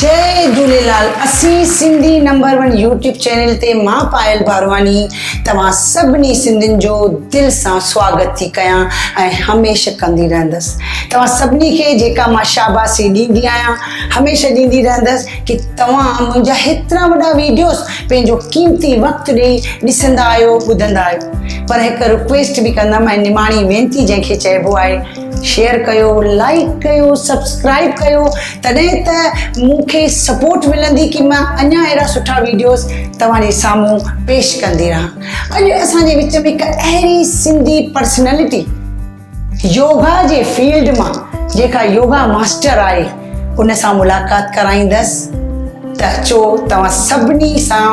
जय झूलेलाल। असी Sindhi number 1 YouTube channel ते मां पायल बारवानी तव्हां सभिनी सिंधियुनि जो दिलि सां स्वागत थी कयां ऐं हमेशह कंदी रहंदसि। तव्हां सभिनी खे जेका मां शाबाशी ॾींदी आहियां हमेशह ॾींदी रहंदसि कि तव्हां मुंहिंजा हेतिरा वॾा वीडियोस पंहिंजो क़ीमती वक़्तु ॾेई ॾिसंदा आहियो, ॿुधंदा आहियो। पर हिकु रिक्वेस्ट बि कंदमि ऐं निमाणी वेनती जंहिंखे चइबो आहे, शेयर कयो, लाइक कयो, सब्सक्राइब कयो, तॾहिं त मूंखे सपोर्ट मिलंदी कि मां अञा अहिड़ा सुठा वीडियोस तव्हांजे साम्हूं पेश कंदी रहां। अॼु असांजे विच में हिकु अहिड़ी सिंधी पर्सनैलिटी योगा जे फील्ड मां जेका योगा मास्टर आहे उन सां मुलाक़ात कराईंदसि। त अचो तव्हां सभिनी सां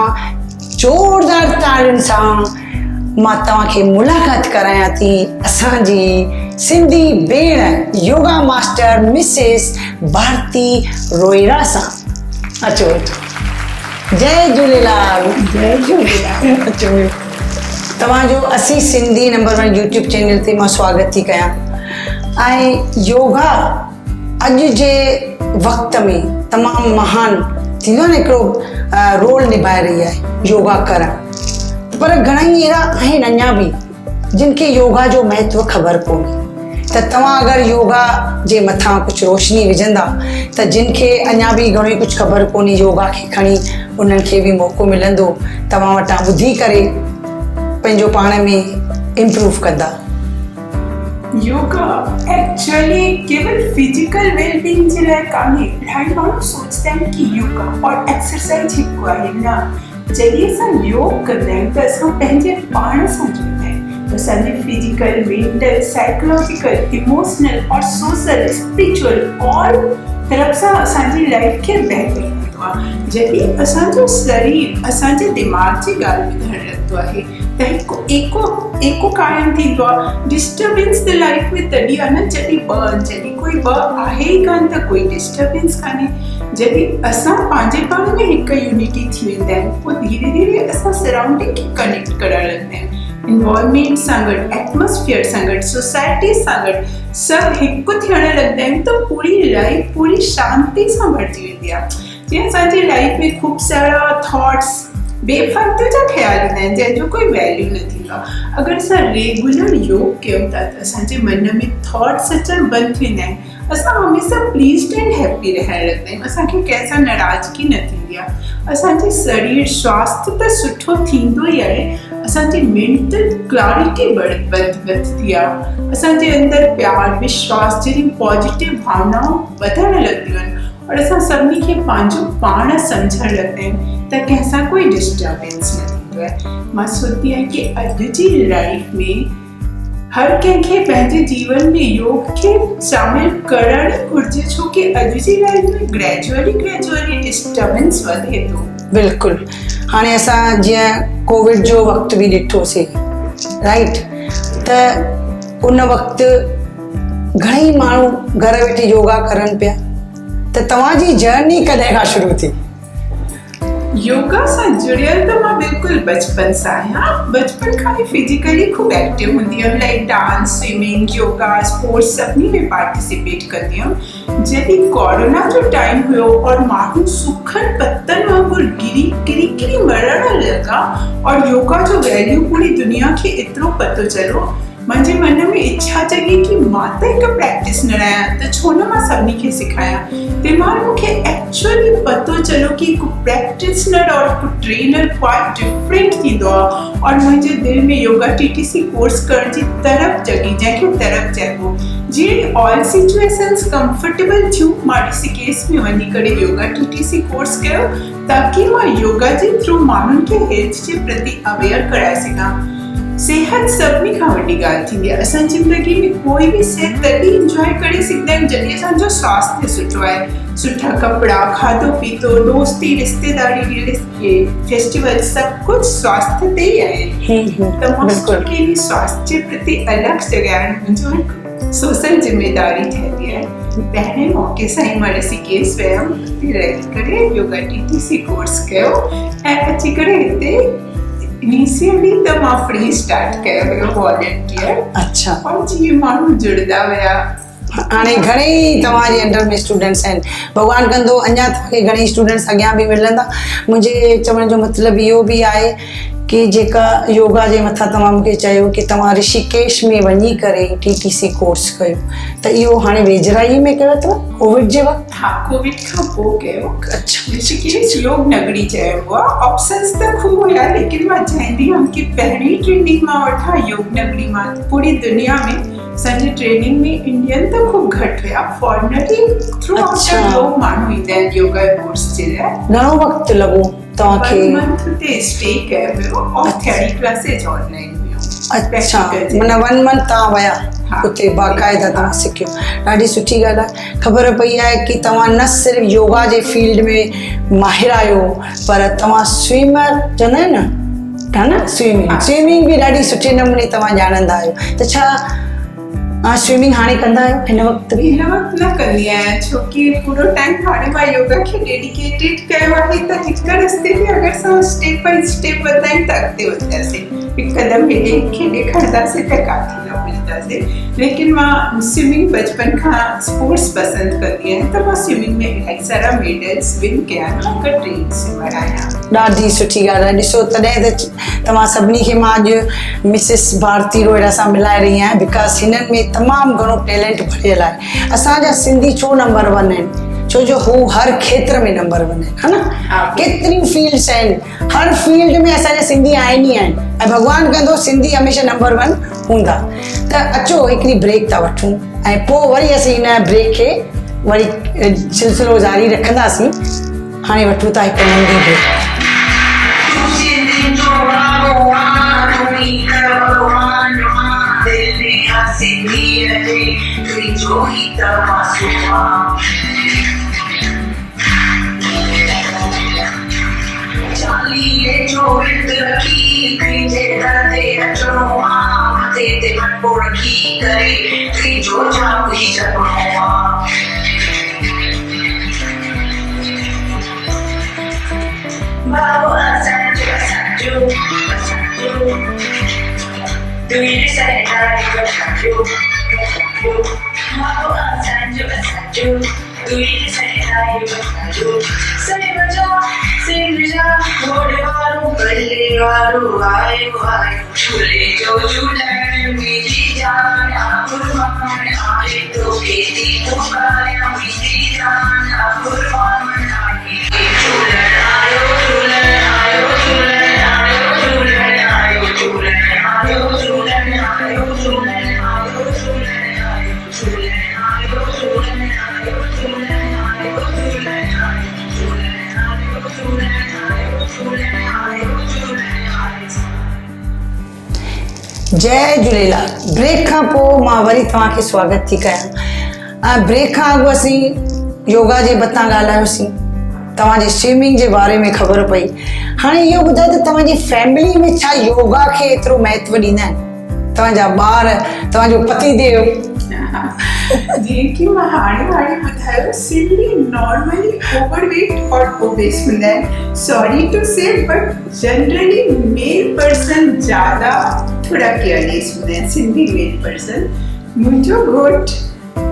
ज़ोरदार ताड़ियुनि सां मां तव्हांखे मुलाक़ात करायां थी असांजी सिंधी भेण योगा मास्टर मिसेस भारती रोहिरा सां। अचो जय झूलेलाल। जय झूलेलाल। अचो तव्हांजो असी सिंधी नंबर 1 यूट्यूब चैनल ते मां स्वागत थी कयां। ऐं योगा अॼु जे वक़्त में तमामु महान थींदो न हिकिड़ो रोल निभाए रही आहे योगा करणु। पर घणेई अहिड़ा आहिनि अञा बि जिन खे योगा जो महत्व ख़बर कोन्हे। त तव्हां अगरि योगा जे मथां कुझु रोशनी विझंदा त जिन खे अञा बि घणो कुझु ख़बर कोन्हे योगा खे खणी उन्हनि खे बि मौक़ो मिलंदो, तव्हां वटां ॿुधी करे पंहिंजो पाण में इम्प्रूव कंदा। योगा एक्चुअली केवल फिजिकल वेलबींग जे लाइ कान्हे। इलाही माण्हू सोचदा आहिनि कि योगा और एक्सरसाइज हिकु आहे। न, जॾहिं असां योग कंदा आहियूं त असां पंहिंजे पाण सां जुड़ंदा आहियूं। असांजी फिजिकल, मेंटल, साइकोलॉजिकल, इमोशनल और सोशल, स्पिरिचुअल ऑल तरफ़ सां असांजी लाइफ खे बहितर कंदो आहे। जॾहिं असांजो शरीर असांजे दिमाग़ जी ॻाल्हि ॿुधणु लॻंदो आहे त हिकु एको कायम थींदो आहे। डिस्टर्बेंस त लाइफ में तॾहिं आहे न जॾहिं कोई ॿ आहे ई कान त कोई डिस्टर्बेंस कान्हे। जॾहिं असां पंहिंजे पाण में हिकु यूनिटी थी वेंदा आहियूं पोइ धीरे धीरे असां सराउंडिंग खे कनेक्ट करणु लॻंदा आहियूं। इन्वायरमेंट सां गॾु, एटमॉस्फेयर सां गॾु, सोसाइटी सां गॾु सभु हिकु थियणु लॻंदा आहिनि त पूरी लाइफ पूरी शांती सां भरिजी वेंदी आहे। जीअं असांजी लाइफ में ख़ूब सारा थॉट्स बेफालतू जा ख़्याल ईंदा आहिनि जंहिंजो कोई वैल्यू न थींदो आहे। अगरि असां रेगुलर योग कयूं था त असांजे मन में थॉट्स अचणु बंदि थी वेंदा आहिनि। असां हमेशह प्लीज़ड एंड हैप्पी रहणु लॻंदा आहियूं। असांखे कंहिंसां नाराज़गी न थींदी आहे। असांजे शरीर स्वास्थ्य त सुठो थींदो ई आहे, असांजी मेंटल क्लैरिटी वधंदी आहे। असांजे अंदरि प्यार, विश्वास जहिड़ी पॉजिटिव भावनाऊं वधणु लॻंदियूं आहिनि और असां सभिनी खे पंहिंजो पाण सम्झणु लॻंदा आहियूं त कंहिंसां कोई डिस्टर्बेंस न थींदो आहे। मां सोचदी आहियां कि अॼु जी लाइफ में हर कंहिंखे पंहिंजे जीवन में योग खे शामिल करणु घुरिजे, छो कि अॼु जी लाइफ में ग्रेजुअली डिस्टर्बेंस वधे थो। बिल्कुलु। हाणे असां जीअं कोविड जो वक़्तु बि ॾिठोसीं, राइट, त उन वक़्तु घणेई माण्हू घर वेठे योगा करनि पिया। त तव्हांजी जर्नी कॾहिं खां शुरू थी? योगा सां जुड़ियल त मां बिल्कुलु बचपन सां आहियां। बचपन खां ई फिजिकली खूब एक्टिव हूंदी हुयमि, like dance, swimming, yoga, sports सभिनी में पार्टिसिपेट कंदी हुयमि। जॾहिं कोरोना जो टाइम हुयो और माण्हू सुखनि पतनि वांगुरु किरी मरणु लॻा और योगा जो वैल्यू पूरी दुनिया खे एतिरो पतो चलो, मुंहिंजे मन में इच्छा जगी कि मां त हिकु प्रैक्टिसनर आहियां त छो न मां सभिनी खे सेखारियां। तंहिं महिल मूंखे एक्चुअली पतो चलो कि हिकु प्रैक्टिसनर और हिकु ट्रेनर क्वाइट डिफरेंट थींदो आहे और मुंहिंजे दिलि में योगा TTC कोर्स करण जी तरफ़ जगी, जंहिंखे तरफ़ चइबो। जीअं ऑल सिचुएशन्स कंफर्टेबल थियूं, मां ऋषिकेश में वञी करे योगा TTC कोर्स कयो ताकि मां योगा जे थ्रू माण्हुनि खे हेल्थ जे प्रति अवेयर कराए सघां। सेहत सभिनी खां वॾी ॻाल्हि थींदी आहे। असां ज़िंदगी में कोई बि शइ तॾहिं इंजॉय करे सघंदा आहियूं जॾहिं असांजो स्वास्थ्य सुठो आहे। सुठा कपिड़ा, खाधो पीतो, दोस्ती, रिश्तेदारी, फेस्टिवल सभु कुझु स्वास्थ्य ते ई आहे। त मां के बि स्वास्थ्य जे प्रति अलॻि जॻाइण मुंहिंजो हिकु सोशल जिम्मेदारी ठहंदी आहे। पहिरें मौक़े सां ई मां ऋषिकेश वियमि, हुते रही करे योगा TTC कोर्स कयो ऐं अची करे हिते इनिशियली त मां फ्री स्टार्ट कयो हुयो वॉलंटियर। अच्छा। और जीअं माण्हू जुड़ंदा विया हाणे घणेई तव्हांजे अंडर में स्टूडेंट्स आहिनि, भॻवानु कंदो अञा तव्हांखे घणेई स्टूडेंट्स अॻियां बि मिलंदा। मुंहिंजे चवण जो मतिलबु इहो बि आहे कि जेका योगा जे मथां तव्हां मूंखे चयो कि तव्हां ऋषिकेश में वञी करे TTC कोर्स कयो, त इहो हाणे वेझराई में कयो अथव कोविड जे वक़्तु? हा, कोविड खां पोइ कयो। अच्छा, ऋषिकेश योग नगरी चइबो आहे। ऑप्शंस त खूब हुया, लेकिन मां चाहींदी हुअमि कि पहिरीं ट्रेनिंग मां वठां योग नगरी मां। पूरी दुनिया में असांजी ट्रेनिंग में इंडियन त खूब घटि हुया, फॉरेनर ई थ्रू आउट लोग माण्हू ईंदा आहिनि योगा कोर्स जे लाइ। घणो वक़्तु लॻो तव्हांखे? 1 मंथ ते स्टे कयो हुयो और थियरी क्लासेस ऑनलाइन हुयूं। अच्छा, माना 1 मंथ तव्हां विया उते, बाक़ाइदा तव्हां सिखियो। ॾाढी सुठी ॻाल्हि आहे। ख़बर पई आहे कि तव्हां न सिर्फ़ु योगा जे फील्ड में माहिर आहियो, पर तव्हां स्विमर चवंदा आहिनि न, स्विमिंग बि ॾाढी सुठे नमूने तव्हां ॼाणंदा आहियो। त छा स्विमिंग हाणे कंदा आहियो हिन वक़्तु? हिन वक़्तु न कंदी आहियां, छोकी पूरो टाइम हाणे मां योगा खे डेडिकेटेड कयो आहे। त हिकु रस्ते ते अगरि असां स्टेप बाय स्टेप वधायूं त अॻिते वधंदासीं। हिकु क़दम हेॾे खे खणंदासीं त काथे न पुॼंदासीं। लेकिन मां स्विमिंग बचपन खां स्पोर्ट्स पसंदि कंदी आहियां, त मां स्विमिंग में इलाही सारा मेडल्स विन कया आहिनि। हिकु ट्रेन स्विमर आहियां। ॾाढी सुठी ॻाल्हि आहे। ॾिसो, तॾहिं त तव्हां सभिनी खे मां अॼु मिसिस भारती रोहिड़ा सां मिलाए रही आहियां, बिकॉज़ हिननि में तमामु घणो टैलेंट भरियल आहे। असांजा सिंधी छो नंबर 1 आहिनि? छो जो हू हर खेत्र में नंबर 1 आहिनि, है न? केतिरियूं फील्ड्स आहिनि, हर फील्ड में असांजा सिंधी आहिनि ई आहिनि, ऐं भॻवानु कंदो सिंधी हमेशह नंबर 1 हूंदा। त अचो हिकिड़ी ब्रेक था वठूं ऐं पोइ वरी असीं हिन ब्रेक खे वरी सिलसिलो जारी रखंदासीं। हाणे वठूं था हिकु नंढी ब्रेक। जय झूलेलाल। ब्रेक खां पोइ मां वरी तव्हांखे स्वागत थी कयां। ब्रेक खां अॻु असीं योगा जे मथां ॻाल्हायोसीं, तव्हांजे स्विमिंग जे बारे में ख़बर पई। हाणे इहो ॿुधायो त तव्हांजी फैमिली में छा योगा खे एतिरो महत्व ॾींदा आहिनि? तव्हांजा ॿार, तव्हांजो पतिदेव? जीअं कि मां हाणे ॿुधायो, सिंधी नॉर्मली ओवरवेट और ओबेस हूंदा आहिनि। सॉरी टू से, बट जनरली मेल पर्सन ज़्यादा थोड़ा केयरलेस हूंदा आहिनि। सिंधी मेल पर्सन, मुंहिंजो घोट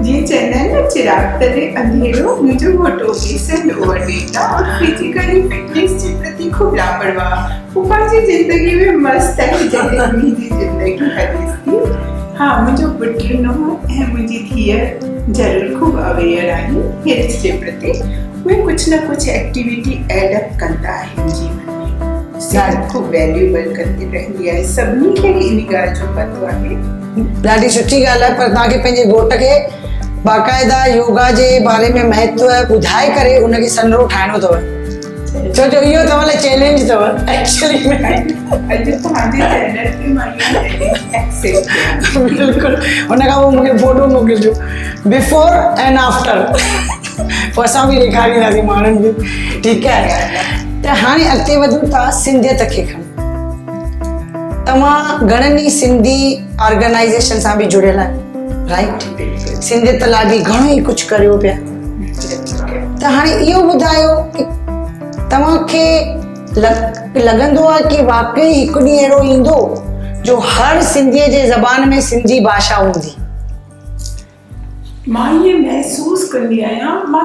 जीअं चवंदा आहिनि न, चिराग तले अंधेरो, मुंहिंजो घोट ओबेस एंड ओवरवेट आहे और फिजिकली फिटनेस जे प्रति खूब लापरवाह। हू पंहिंजी ज़िंदगी में मस्तु आहे, जॾहिं मुंहिंजी ज़िंदगी हलेसि थी। हाँ, मुझे पुटनो ऐं मुंहिंजी धीअ ज़रूरु खूब अवेयर आहिनि हेल्थ जे प्रति। उहे कुझु न कुझु एक्टिविटी एडअप कंदा आहिनि जीवन में। सिहत खूब वैल्यूएबल कंदी रहंदी आहे। सभिनी खे इन ॻाल्हि जो पतो आहे। ॾाढी सुठी ॻाल्हि आहे, पर तव्हांखे पंहिंजे घोट खे बाक़ाइदा योगा जे बारे में महत्व ॿुधाए करे उनखे सनरो ठाहिणो अथव, छो जो इहो तव्हां लाइ चैलेंज अथव एक्चुअली में। अॼु तव्हांजे चैनल ते मां इहो एक्सेप्ट कयां। बिल्कुलु। हुन खां पोइ मूंखे फोटो मोकिलिजो, बिफोर एंड आफ्टर, पोइ असां बि ॾेखारींदासीं माण्हुनि खे। ठीकु आहे, त हाणे अॻिते वधूं था सिंधियत खे खणी। तव्हां घणनि ई सिंधी ऑर्गेनाइज़ेशन सां बि जुड़ियल आहियो, राइट? सिंधियत लाइ बि घणो ई कुझु करियो पिया। त हाणे इहो ॿुधायो कि तव्हांखे लॻंदो आहे कि वाकई हिकु ॾींहुं अहिड़ो ईंदो जो हर सिंधीअ जे ज़बान में सिंधी भाषा हूंदी? मां ये महसूस कंदी आहियां, मां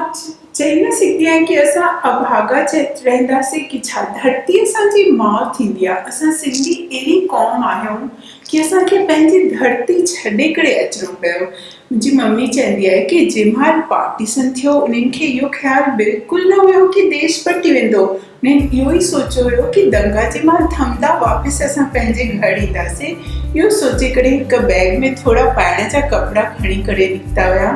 चई न सघंदी आहियां कि असां अभागा रहंदासीं कि छा। धरती असांजी माउ थींदी आहे। असां सिंधी अहिड़ी क़ौम आहियूं कि असांखे पंहिंजी धरती छॾे करे अचिणो पियो। मुंहिंजी मम्मी चवंदी आहे कि जंहिंमहिल पार्टीशन थियो उन्हनि खे इहो ख़्यालु बिल्कुलु न हुयो कि देश बटी वेंदो। उन्हनि इहो ई सोचियो हुयो कि दंगा जंहिंमहिल थमंदा वापसि असां पंहिंजे घर ईंदासीं। इहो सोचे करे हिकु बैग में थोरा पाइण जा कपिड़ा खणी करे निकिता हुया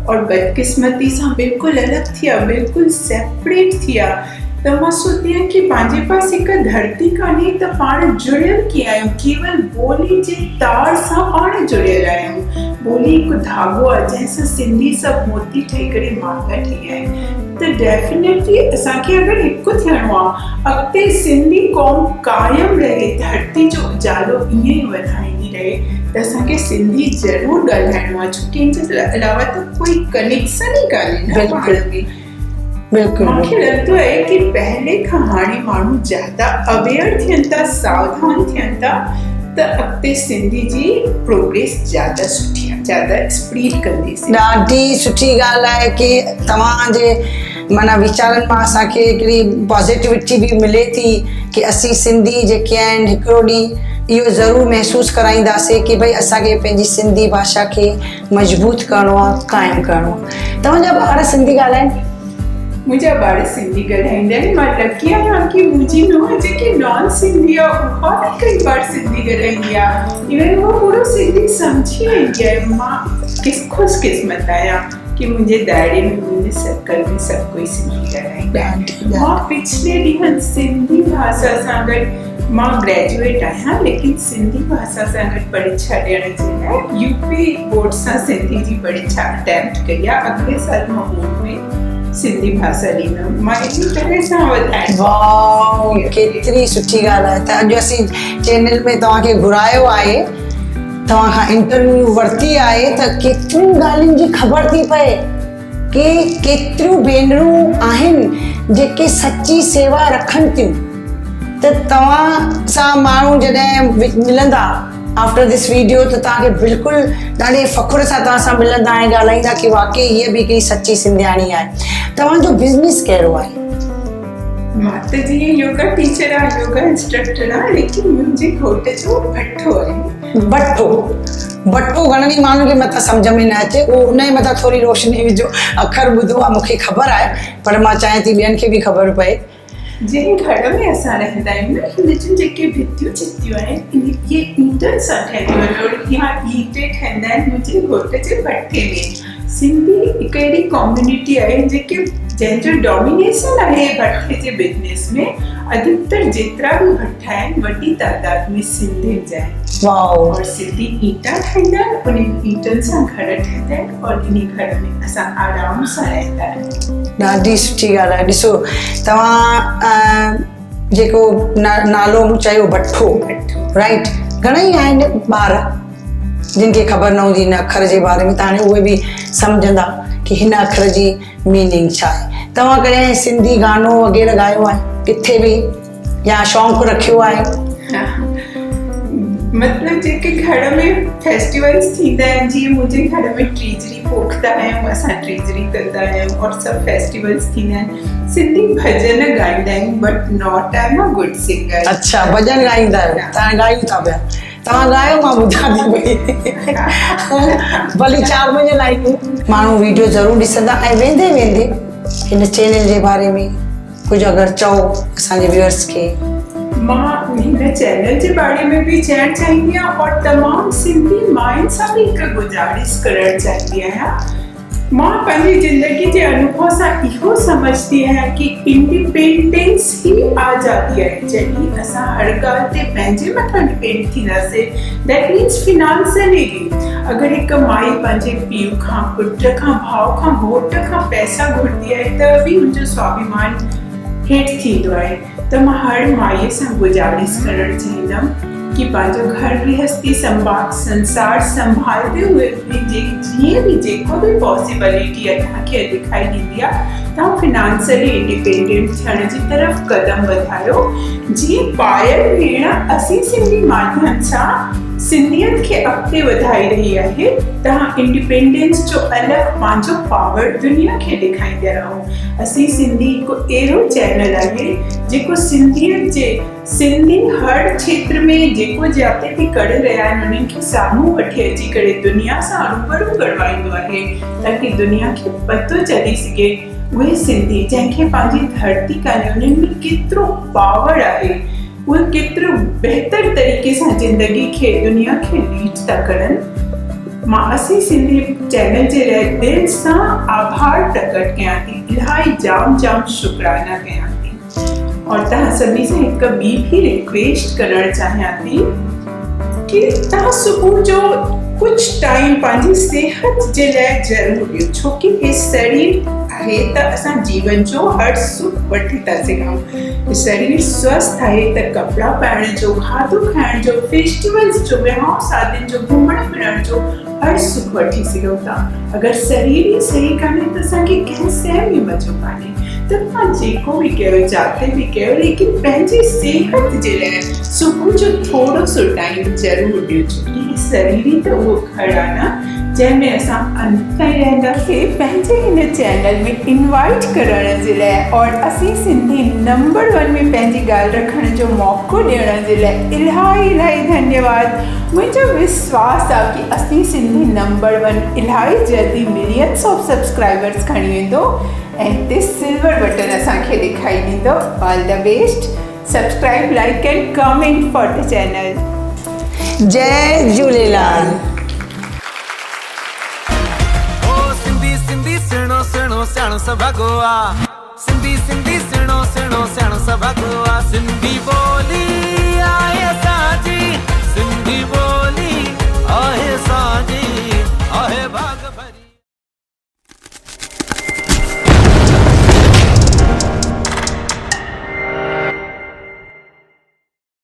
और बदकिस्मती सां बिल्कुलु अलॻि थी विया, बिल्कुलु सेपरेट थी विया। त मां सोचदी आहियां कि पंहिंजे पास हिकु धरती कान्हे त पाण जुड़ियल कीअं आहियूं। केवल ॿोली जे तार सां पाण जुड़ियल आहियूं। ॿोली हिकु धाॻो आहे जंहिंसां सिंधी सभु मोती ठही करे मागा ठही विया आहिनि। त डेफिनेटली असांखे अगरि हिकु थियणो आहे, अॻिते सिंधी क़ौम क़ाइमु रहे, धरती जो उजालो ईअं ई वधाईंदी रहे, त असांखे सिंधी ज़रूरु ॻाल्हाइणो आहे। छो कि इन जे अलावा त कोई कनेक्शन ई कान्हे न पाण में। बिल्कुलु मूंखे लॻंदो आहे कि पहले खां हाणे माण्हू ज़्यादा अवेयर थियनि था, सावधान थियनि था, त अॻिते सिंधी जी प्रोग्रेस ज़्यादा सुठी आहे, ज़्यादा स्प्रीड कंदी। ॾाढी सुठी ॻाल्हि आहे कि तव्हांजे माना वीचारनि मां असांखे हिकिड़ी पॉज़िटिविटी बि मिले थी कि असीं सिंधी जेके आहिनि हिकिड़ो ॾींहुं इहो ज़रूरु महसूसु कराईंदासीं कि भई असांखे पंहिंजी सिंधी भाषा खे मज़बूत करिणो आहे, क़ाइमु करिणो आहे। तव्हांजा ॿार सिंधी ॻाल्हाइनि? मुंहिंजा ॿार सिंधी ॻाल्हाईंदा आहिनि। मां लकी आहियां कि मुंहिंजी नुंहुं जेकी नॉन सिंधी आहे उहा बि कई बार सिंधी ॻाल्हाईंदी आहे। इवन उहा पूरो सिंधी सम्झी वेंदी आहे। मां ख़ुशकिस्मत आहियां कि मुंहिंजे दायरे में, मुंहिंजे सर्कल में सभु कोई सिंधी ॻाल्हाईंदा आहिनि। मां पिछले ॾींहं सिंधी भाषा सां गॾु, मां ग्रेजुएट आहियां लेकिन सिंधी भाषा सां गॾु परीक्षा ॾियण जे लाइ यूपी बोर्ड सां सिंधी जी परीक्षा अटैम्प्ट कई आहे। अॻिले साल मां बोर्ड में सिंधी भाषा ॾींदमि। मां इन तरह सां वधाए। वाओ, केतिरी सुठी ॻाल्हि आहे। त अॼु असीं चैनल में तव्हांखे घुरायो आहे, तव्हां खां इंटरव्यू वरिती आहे, त केतिरियूं ॻाल्हियुनि जी ख़बर थी पए कि केतिरियूं भेनरूं आहिनि जेके सची सेवा रखनि थियूं। त तव्हां सां माण्हू जॾहिं मिलंदा आफ्टर दिस वीडियो त तव्हांखे बिल्कुलु ॾाढे फ़ख़ुर सां तव्हां सां मिलंदा ऐं ॻाल्हाईंदा कि वाकई हीअ बि हिकिड़ी सची सिंधियाणी आहे। तव्हांजो बिज़नेस कहिड़ो आहे? मां त जीअं योगा टीचर आहे, योगा इंस्ट्रक्टर आहे, लेकिन मुंहिंजे घोट जो भट्ठो आहे। भट्ठो घणनि माण्हुनि खे मथां सम्झ में न अचे, उहो उन जे मथां थोरी रोशनी विझो। अखर ॿुधो आहे, मूंखे ख़बर आहे, पर मां चाहियां थी ॿियनि खे बि ख़बर पए। जंहिं घर में असां रहंदा आहियूं न, हिन जूं जेके भितियूं चितियूं आहिनि इहे ईंटनि सां ठहियलु आहिनि। या ईंटे ठहंदा आहिनि मुंहिंजे घोट जे भट्ठे में। सिंधी हिकु अहिड़ी कम्युनिटी आहे जंहिंजो डोमिनेशन आहे भट्ठे जे बिज़नेस में। अधिकतर जेतिरा बि भट्ठा आहिनि वॾी तादाद में सिंधियुनि जा आहिनि। और सिंधी ईंटा ठाहींदा आहिनि, उन ईंटनि सां घर ठहंदा आहिनि और इन घर में असां आराम सां रहंदा आहियूं। ॾाढी सुठी ॻाल्हि आहे। ॾिसो, तव्हां जेको नालो चयो भट्ठो, राइट, घणेई आहिनि ॿार जिन खे ख़बर न हूंदी हिन अखर जे बारे में, त हाणे उहे बि सम्झंदा कि हिन अखर जी मीनिंग छा आहे। तव्हां कॾहिं सिंधी गानो वग़ैरह ॻायो आहे किथे बि, या शौक़ु रखियो आहे? मतिलबु जेके घर में फेस्टिवल्स थींदा आहिनि, जीअं मुंहिंजे घर में टीजड़ी पोखंदा आहियूं, असां टीजड़ी कंदा आहियूं और सभु फेस्टिवल्स थींदा आहिनि, सिंधी भॼन ॻाईंदा आहियूं, but not I am a good singer. अच्छा, भॼन ॻाईंदा आहियो, तव्हां ॻायूं था पिया। तव्हां ॻायो, मां ॿुधां थी पई। भली 4 बजे लाइक माण्हू वीडियो ज़रूरु ॾिसंदा। ऐं वेंदे वेंदे हिन चैनल जे बारे में कुझु अगरि चओ असांजे व्यूअर्स खे। मां हिन चैनल जे बारे में भी चवणु चाहींदी आहियां और तमामु सिंधी माइनि सां बि हिकु गुज़ारिश करणु चाहींदी आहियां। मां पंहिंजी ज़िंदगी जे अनुभव सां इहो समझदी आहियां कि इंडिपेंडेंस ही आज़ादी आहे। जॾहिं असां हर ॻाल्हि ते पंहिंजे मथां डिपेंड थींदासीं, दैट मीन्स फिनांशियली बि। अगरि हिकु माई पंहिंजे पीउ खां, पुट खां, भाउ खां, घोट खां पैसा घुरंदी आहे त बि हुनजो स्वाभिमान हेठि थींदो आहे। त मां हर माईअ सां गुज़ारिश करणु चाहींदमि कि पंहिंजो घर गृहस्थी संसार संभालते हुए जीअं बि जेको बि पॉसिबिलिटी आहे तव्हांखे दिखाई ॾींदी आहे, तव्हां फिनांशियली इंडिपेंडेंट थियण जी तरफ़ कदम वधायो। जीअं पायल भेण असीं सिंधी माध्यम सां सिंधियत खे अॻिते वधाए रही आहे। तव्हां इंडिपेंडेंस जो अलॻि पंहिंजो पावर दुनिया खे ॾेखारींदा रहो। असीं सिंधी हिकु अहिड़ो चैनल आहे जेको सिंधियत जे सिंधी हर क्षेत्र में जेको जिते बि करे रहिया आहिनि उन्हनि खे साम्हूं वठी अची करे दुनिया सां रूबरू करवाईंदो आहे, ताकी दुनिया खे पतो चली सघे उहे सिंधी जंहिंखे पंहिंजी धरती कान्हे उन्हनि में केतिरो पावर आहे, उहे केतिरो बहितर तरीक़े सां ज़िंदगी खे दुनिया खे लीड था करनि। मां असीं सिंधी चैनल जे लाइ दिलि सां आभार प्रकट कयां थी, इलाही जाम शुक्राना कयां थी। और तव्हां सभी से हिकु ॿी बि रिक्वेस्ट करणु चाहियां थी कि तव्हां सुबुह जो कुछ टाइम पंहिंजी सेहत जे लाइ ज़रूर ॾियो, छो कि हे शरीर आहे त असां जीवन जो हर सुख वठी था सघूं। शरीर स्वस्थ आहे त कपिड़ा पाइण जो, खाधो खाइण जो, फेस्टिवल्स जो, विहांव शादियुनि जो, घुमण फिरण जो हर सुख वठी सघूं था। अगरि शरीर ई सही कान्हे त असांखे कंहिं शइ में मज़ो कान्हे। त तव्हां जेको बि कयो, जाते बि कयो, लेकिन पंहिंजी सेहत जे लाइ सुबुह जो थोरो सो टाइम ज़रूर ॾियो, छो कि शरीर ई त उहो घर आहे न जंहिंमें असां अंत ताईं रहंदासीं। पंहिंजे हिन चैनल में इनवाइट करण जे लाइ और असीं सिंधी नंबर 1 में पंहिंजी ॻाल्हि रखण जो मौक़ो ॾियण जे लाइ इलाही धन्यवाद। मुंहिंजो विश्वास आहे कि असीं सिंधी नंबर 1 इलाही जल्दी मिलियंस ऑफ सब्सक्राइबर्स खणी वेंदो ऐं हिते सिल्वर बटन असांखे ॾेखारी ॾींदो। All the best. Subscribe, like and comment for the channel. जय झूलेलाल। सिणो सियाणो सभा गोआ, सिंधी सिणो सियाणो सभा गोआ, सिंधी बोल